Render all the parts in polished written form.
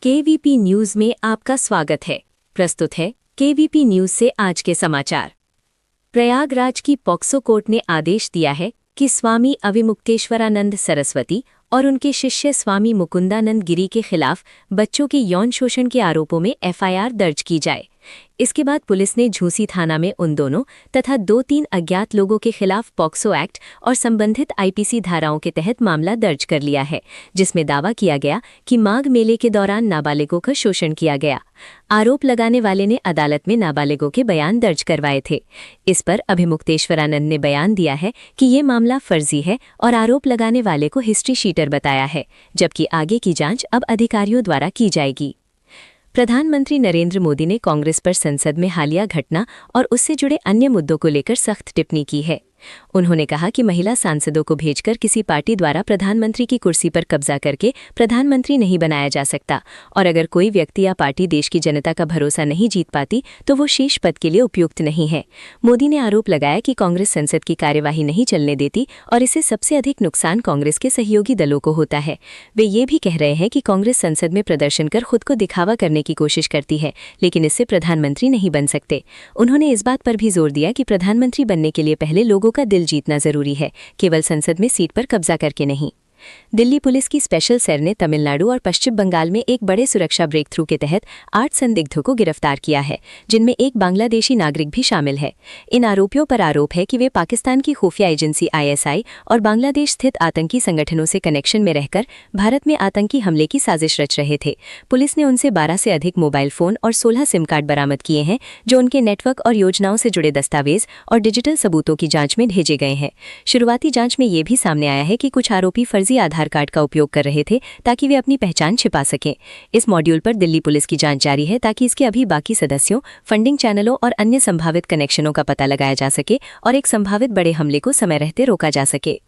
KVP news में आपका स्वागत है। प्रस्तुत है केवीपी न्यूज से आज के समाचार। प्रयागराज की पॉक्सो कोर्ट ने आदेश दिया है कि स्वामी अविमुक्तेश्वरानंद सरस्वती और उनके शिष्य स्वामी मुकुंदानंद गिरी के खिलाफ बच्चों के यौन शोषण के आरोपों में एफआईआर दर्ज की जाए। इसके बाद पुलिस ने झूसी थाना में उन दोनों तथा 2-3 अज्ञात लोगों के खिलाफ पॉक्सो एक्ट और संबंधित आईपीसी धाराओं के तहत मामला दर्ज कर लिया है, जिसमें दावा किया गया कि माघ मेले के दौरान नाबालिगों का शोषण किया गया। आरोप लगाने वाले ने अदालत में नाबालिगों के बयान दर्ज करवाए थे। इस पर अभिमुक्तेश्वरानंद ने बयान दिया है कि ये मामला फर्जी है और आरोप लगाने वाले को हिस्ट्री शीटर बताया है, जबकि आगे की जांच अब अधिकारियों द्वारा की जाएगी। प्रधानमंत्री नरेंद्र मोदी ने कांग्रेस पर संसद में हालिया घटना और उससे जुड़े अन्य मुद्दों को लेकर सख्त टिप्पणी की है। उन्होंने कहा कि महिला सांसदों को भेजकर किसी पार्टी द्वारा प्रधानमंत्री की कुर्सी पर कब्जा करके प्रधानमंत्री नहीं बनाया जा सकता, और अगर कोई व्यक्ति या पार्टी देश की जनता का भरोसा नहीं जीत पाती तो वो शीर्ष पद के लिए उपयुक्त नहीं है। मोदी ने आरोप लगाया कि कांग्रेस संसद की कार्यवाही नहीं चलने देती और इससे सबसे अधिक नुकसान कांग्रेस के सहयोगी दलों को होता है। वे ये भी कह रहे हैं कि कांग्रेस संसद में प्रदर्शन कर खुद को दिखावा करने की कोशिश करती है, लेकिन इससे प्रधानमंत्री नहीं बन सकते। उन्होंने इस बात पर भी जोर दिया कि प्रधानमंत्री बनने के लिए पहले लोगों का दिल जीतना जरूरी है, केवल संसद में सीट पर कब्जा करके नहीं। दिल्ली पुलिस की स्पेशल सेल ने तमिलनाडु और पश्चिम बंगाल में एक बड़े सुरक्षा ब्रेक थ्रू के तहत 8 संदिग्धों को गिरफ्तार किया है, जिनमें एक बांग्लादेशी नागरिक भी शामिल है। इन आरोपियों पर आरोप है कि वे पाकिस्तान की खुफिया एजेंसी आईएसआई और बांग्लादेश स्थित आतंकी संगठनों से कनेक्शन में रहकर भारत में आतंकी हमले की साजिश रच रहे थे। पुलिस ने उनसे 12 से अधिक मोबाइल फोन और 16 सिम कार्ड बरामद किए हैं, जो उनके नेटवर्क और योजनाओं से जुड़े दस्तावेज और डिजिटल सबूतों की जांच में भेजे गए हैं। शुरुआती जांच में ये भी सामने आया है कि कुछ आरोपी फर्जी आधार कार्ड का उपयोग कर रहे थे ताकि वे अपनी पहचान छिपा सकें। इस मॉड्यूल पर दिल्ली पुलिस की जांच जारी है ताकि इसके अभी बाकी सदस्यों, फंडिंग चैनलों और अन्य संभावित कनेक्शनों का पता लगाया जा सके और एक संभावित बड़े हमले को समय रहते रोका जा सके।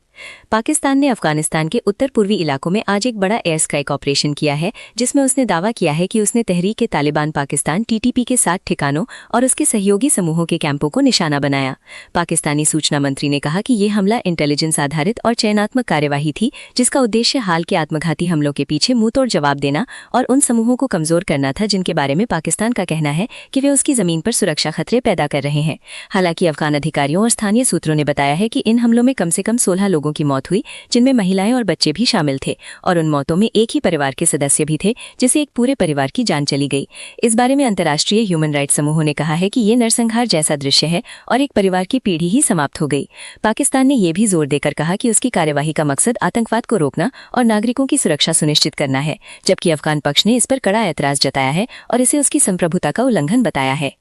पाकिस्तान ने अफगानिस्तान के उत्तर पूर्वी इलाकों में आज एक बड़ा एयर स्ट्राइक ऑपरेशन किया है, जिसमें उसने दावा किया है कि उसने तहरीक-ए-तालिबान पाकिस्तान टीटीपी के 7 ठिकानों और उसके सहयोगी समूहों के कैंपों को निशाना बनाया। पाकिस्तानी सूचना मंत्री ने कहा कि यह हमला इंटेलिजेंस आधारित और चयनात्मक कार्यवाही थी, जिसका उद्देश्य हाल के आत्मघाती हमलों के पीछे मुंहतोड़ जवाब देना और उन समूहों को कमजोर करना था जिनके बारे में पाकिस्तान का कहना है कि वे उसकी जमीन पर सुरक्षा खतरे पैदा कर रहे हैं। हालांकि अफगान अधिकारियों और स्थानीय सूत्रों ने बताया है कि इन हमलों में कम से कम 16 लोगों की मौत हुई, जिनमें महिलाएं और बच्चे भी शामिल थे, और उन मौतों में एक ही परिवार के सदस्य भी थे, जिसे एक पूरे परिवार की जान चली गई। इस बारे में अंतर्राष्ट्रीय ह्यूमन राइट्स समूहों ने कहा है कि ये नरसंहार जैसा दृश्य है और एक परिवार की पीढ़ी ही समाप्त हो गई। पाकिस्तान ने यह भी जोर देकर कहा कि उसकी कार्यवाही का मकसद आतंकवाद को रोकना और नागरिकों की सुरक्षा सुनिश्चित करना है, जबकि अफगान पक्ष ने इस पर कड़ा ऐतराज जताया है और इसे उसकी संप्रभुता का उल्लंघन बताया है।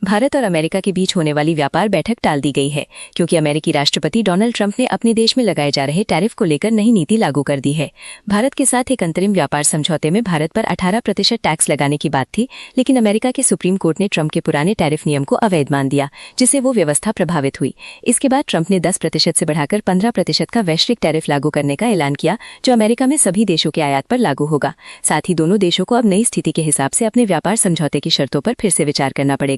भारत और अमेरिका के बीच होने वाली व्यापार बैठक टाल दी गई है, क्योंकि अमेरिकी राष्ट्रपति डोनाल्ड ट्रंप ने अपने देश में लगाए जा रहे टैरिफ को लेकर नई नीति लागू कर दी है। भारत के साथ एक अंतरिम व्यापार समझौते में भारत पर 18% टैक्स लगाने की बात थी, लेकिन अमेरिका के सुप्रीम कोर्ट ने ट्रंप के पुराने टैरिफ नियम को अवैध मान दिया, जिससे वो व्यवस्था प्रभावित हुई। इसके बाद ट्रंप ने 10% से बढ़ाकर 15% का वैश्विक टैरिफ लागू करने का ऐलान किया, जो अमेरिका में सभी देशों के आयात पर लागू होगा। साथ ही दोनों देशों को अब नई स्थिति के हिसाब से अपने व्यापार समझौते की शर्तों पर फिर से विचार करना पड़ेगा।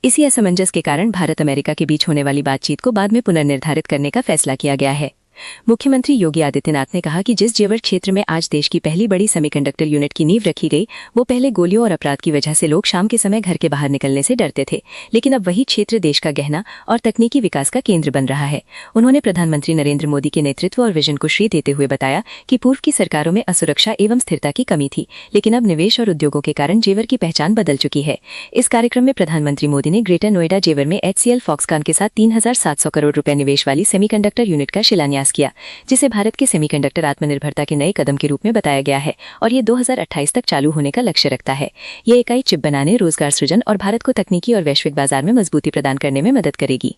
इसी असमंजस के कारण भारत अमेरिका के बीच होने वाली बातचीत को बाद में पुनर्निर्धारित करने का फैसला किया गया है। मुख्यमंत्री योगी आदित्यनाथ ने कहा कि जिस जेवर क्षेत्र में आज देश की पहली बड़ी सेमीकंडक्टर यूनिट की नींव रखी गई, वो पहले गोलियों और अपराध की वजह से लोग शाम के समय घर के बाहर निकलने से डरते थे, लेकिन अब वही क्षेत्र देश का गहना और तकनीकी विकास का केंद्र बन रहा है। उन्होंने प्रधानमंत्री नरेंद्र मोदी के नेतृत्व और विजन को श्रेय देते हुए बताया कि पूर्व की सरकारों में असुरक्षा एवं स्थिरता की कमी थी, लेकिन अब निवेश और उद्योगों के कारण जेवर की पहचान बदल चुकी है। इस कार्यक्रम में प्रधानमंत्री मोदी ने ग्रेटर नोएडा जेवर में HCL फॉक्सकॉन के साथ 3,700 करोड़ रुपए निवेश वाली सेमीकंडक्टर यूनिट का शिलान्यास किया, जिसे भारत के सेमीकंडक्टर आत्मनिर्भरता के नए कदम के रूप में बताया गया है और ये 2028 तक चालू होने का लक्ष्य रखता है। ये इकाई चिप बनाने, रोजगार सृजन और भारत को तकनीकी और वैश्विक बाजार में मजबूती प्रदान करने में मदद करेगी।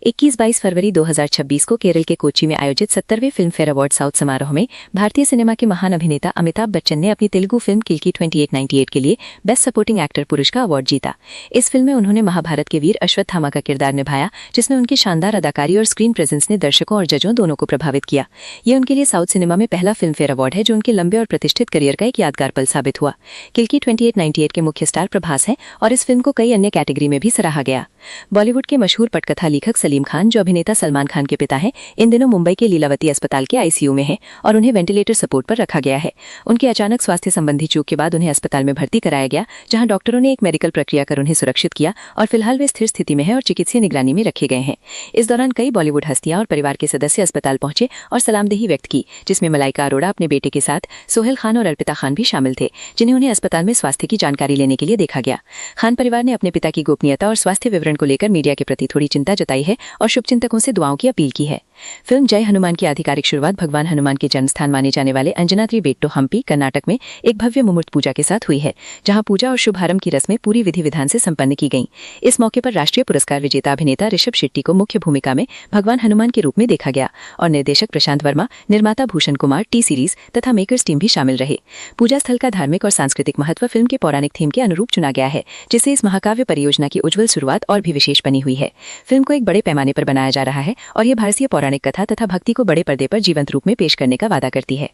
21-22 फरवरी 2026 को केरल के कोच्चि में आयोजित 70वें फिल्म फेयर अवार्ड साउथ समारोह में भारतीय सिनेमा के महान अभिनेता अमिताभ बच्चन ने अपनी तेलुगु फिल्म किल्की 2898 के लिए बेस्ट सपोर्टिंग एक्टर पुरुष का अवार्ड जीता। इस फिल्म में उन्होंने महाभारत के वीर अश्वत्थामा का किरदार निभाया, जिसमें उनकी शानदार अदाकारी और स्क्रीन प्रेजेंस ने दर्शकों और जजों दोनों को प्रभावित किया। ये उनके लिए साउथ सिनेमा में पहला फिल्म फेयर अवार्ड है, जो उनके लंबे और प्रतिष्ठित करियर का एक यादगार पल साबित हुआ। किल्की 2898 के मुख्य स्टार प्रभास हैं और इस फिल्म को कई अन्य कैटेगरी में भी सराहा गया। बॉलीवुड के मशहूर पटकथा लेखक सलीम खान, जो अभिनेता सलमान खान के पिता हैं, इन दिनों मुंबई के लीलावती अस्पताल के आईसीयू में हैं और उन्हें वेंटिलेटर सपोर्ट पर रखा गया है। उनकी अचानक स्वास्थ्य संबंधी चूक के बाद उन्हें अस्पताल में भर्ती कराया गया, जहां डॉक्टरों ने एक मेडिकल प्रक्रिया कर उन्हें सुरक्षित किया और फिलहाल वे स्थिर स्थिति में हैं और चिकित्सीय निगरानी में रखे गए हैं। इस दौरान कई बॉलीवुड हस्तियां और परिवार के सदस्य अस्पताल पहुंचे और सलामदेही व्यक्त की, जिसमें मलाइका अरोड़ा अपने बेटे के साथ सोहेल खान और अर्पिता खान भी शामिल थे, जिन्हें उन्हें अस्पताल में स्वास्थ्य की जानकारी लेने के लिए देखा गया। खान परिवार ने अपने पिता की गोपनीयता और स्वास्थ्य विवरण को लेकर मीडिया के प्रति थोड़ी चिंता जताई है और शुभचिंतकों से दुआओं की अपील की है। फिल्म जय हनुमान की आधिकारिक शुरुआत भगवान हनुमान के जन्मस्थान माने जाने वाले अंजनाद्री बेट्टो हम्पी, कर्नाटक में एक भव्य मुहूर्त पूजा के साथ हुई है, जहां पूजा और शुभारंभ की रस्में पूरी विधि विधान से संपन्न की गईं। इस मौके पर राष्ट्रीय पुरस्कार विजेता अभिनेता ऋषभ शेट्टी को मुख्य भूमिका में भगवान हनुमान के रूप में देखा गया और निर्देशक प्रशांत वर्मा, निर्माता भूषण कुमार, टी सीरीज तथा मेकर्स टीम भी शामिल रहे। पूजा स्थल का धार्मिक और सांस्कृतिक महत्व फिल्म के पौराणिक थीम के अनुरूप चुना गया है, जिससे इस महाकाव्य परियोजना की उज्जवल शुरुआत और भी विशेष बनी हुई है। फिल्म को एक बड़े पैमाने पर बनाया जा रहा है और यह भारतीय पौराणिक कथा तथा भक्ति को बड़े पर्दे पर जीवंत रूप में पेश करने का वादा करती है।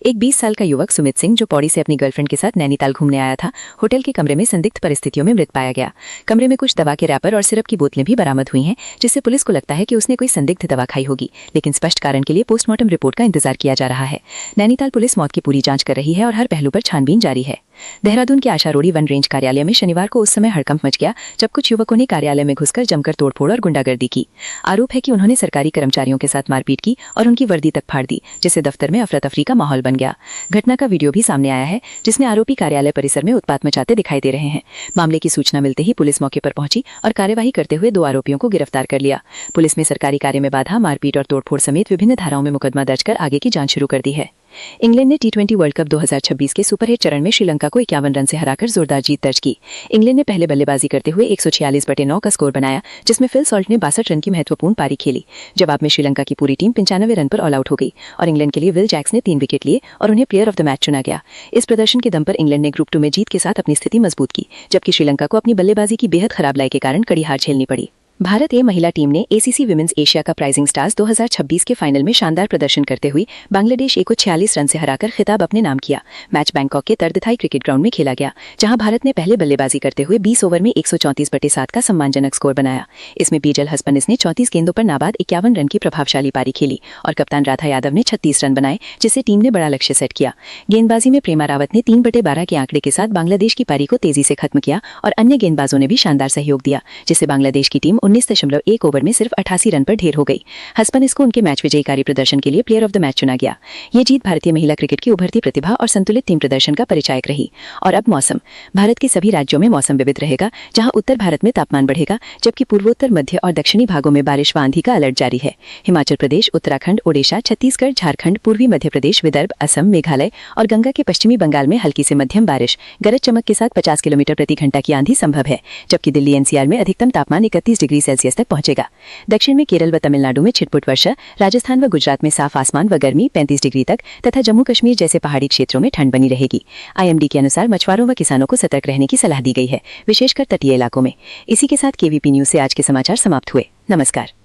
एक 20 साल का युवक सुमित सिंह, जो पौड़ी से अपनी गर्लफ्रेंड के साथ नैनीताल घूमने आया था, होटल के कमरे में संदिग्ध परिस्थितियों में मृत पाया गया। कमरे में कुछ दवा के रैपर और सिरप की बोतलें भी बरामद हुई हैं, जिससे पुलिस को लगता है कि उसने कोई संदिग्ध दवा खाई होगी, लेकिन स्पष्ट कारण के लिए पोस्टमार्टम रिपोर्ट का इंतजार किया जा रहा है। नैनीताल पुलिस मौत की पूरी जांच कर रही है और हर पहलू पर छानबीन जारी है। देहरादून के आशारोड़ी वन रेंज कार्यालय में शनिवार को उस समय हड़कंप मच गया जब कुछ युवकों ने कार्यालय में घुसकर जमकर तोड़फोड़ और गुंडागर्दी की। आरोप है कि उन्होंने सरकारी कर्मचारियों के साथ मारपीट की और उनकी वर्दी तक फाड़ दी, जिससे दफ्तर में अफरा तफरी का माहौल बन गया। घटना का वीडियो भी सामने आया है, जिसमें आरोपी कार्यालय परिसर में उत्पात मचाते दिखाई दे रहे हैं। मामले की सूचना मिलते ही पुलिस मौके पर पहुंची और कार्यवाही करते हुए 2 आरोपियों को गिरफ्तार कर लिया। पुलिस ने सरकारी कार्य में बाधा, मारपीट और तोड़फोड़ समेत विभिन्न धाराओं में मुकदमा दर्ज कर आगे की जांच शुरू कर दी है। इंग्लैंड ने टी20 वर्ल्ड कप 2026 के सुपरहिट चरण में श्रीलंका को 51 रन से हराकर जोरदार जीत दर्ज की। इंग्लैंड ने पहले बल्लेबाजी करते हुए 146/9 का स्कोर बनाया, जिसमें फिल सॉल्ट ने 62 रन की महत्वपूर्ण पारी खेली। जवाब में श्रीलंका की पूरी टीम 95 रन पर ऑल आउट हो गई और इंग्लैंड के लिए विल जैक्स ने 3 विकेट लिए और उन्हें प्लेयर ऑफ द मैच चुना गया। इस प्रदर्शन के दम पर इंग्लैंड ने ग्रुप 2 में जीत के साथ अपनी स्थिति मजबूत की, जबकि श्रीलंका को अपनी बल्लेबाजी की बेहद खराब लय के कारण कड़ी हार झेलनी पड़ी। भारत ए महिला टीम ने ACC women's Asia cup rising stars 2026 के फाइनल में शानदार प्रदर्शन करते हुए बांग्लादेश ए को 46 रन से हराकर खिताब अपने नाम किया। मैच बैंकॉक के तरदथाई क्रिकेट ग्राउंड में खेला गया, जहां भारत ने पहले बल्लेबाजी करते हुए 20 ओवर में 134/7 का सम्मानजनक स्कोर बनाया। इसमें बीजल हस्पनिस ने 34 गेंदों पर नाबाद 51 रन की प्रभावशाली पारी खेली और कप्तान राधा यादव ने 36 रन बनाए, जिससे टीम ने बड़ा लक्ष्य सेट किया। गेंदबाजी में प्रेमा रावत ने 3/12 के आंकड़े के साथ बांग्लादेश की पारी को तेजी से खत्म किया और अन्य गेंदबाजों ने भी शानदार सहयोग दिया, जिससे बांग्लादेश की टीम 19.1 ओवर में सिर्फ 88 रन पर ढेर हो गई। हस्पनिस को उनके मैच विजयकारी प्रदर्शन के लिए प्लेयर ऑफ द मैच चुना गया। ये जीत भारतीय महिला क्रिकेट की उभरती प्रतिभा और संतुलित टीम प्रदर्शन का परिचायक रही। और अब मौसम। भारत के सभी राज्यों में मौसम विविध रहेगा, जहां उत्तर भारत में तापमान बढ़ेगा, जबकि पूर्वोत्तर, मध्य और दक्षिणी भागों में बारिश व आंधी का अलर्ट जारी है। हिमाचल प्रदेश, उत्तराखंड, ओडिशा, छत्तीसगढ़, झारखंड, पूर्वी मध्य प्रदेश, विदर्भ, असम, मेघालय और गंगा के पश्चिमी बंगाल में हल्की से मध्यम बारिश, गरज चमक के साथ 50 किलोमीटर प्रति घंटा की आंधी संभव है, जबकि दिल्ली एनसीआर में अधिकतम तापमान 31 डिग्री सेल्सियस तक पहुंचेगा। दक्षिण में केरल व तमिलनाडु में छिटपुट वर्षा, राजस्थान व गुजरात में साफ आसमान व गर्मी 35 डिग्री तक तथा जम्मू कश्मीर जैसे पहाड़ी क्षेत्रों में ठंड बनी रहेगी। आईएमडी के अनुसार मछुआरों व किसानों को सतर्क रहने की सलाह दी गई है, विशेषकर तटीय इलाकों में। इसी के साथ केवीपी न्यूज से आज के समाचार समाप्त हुए। नमस्कार।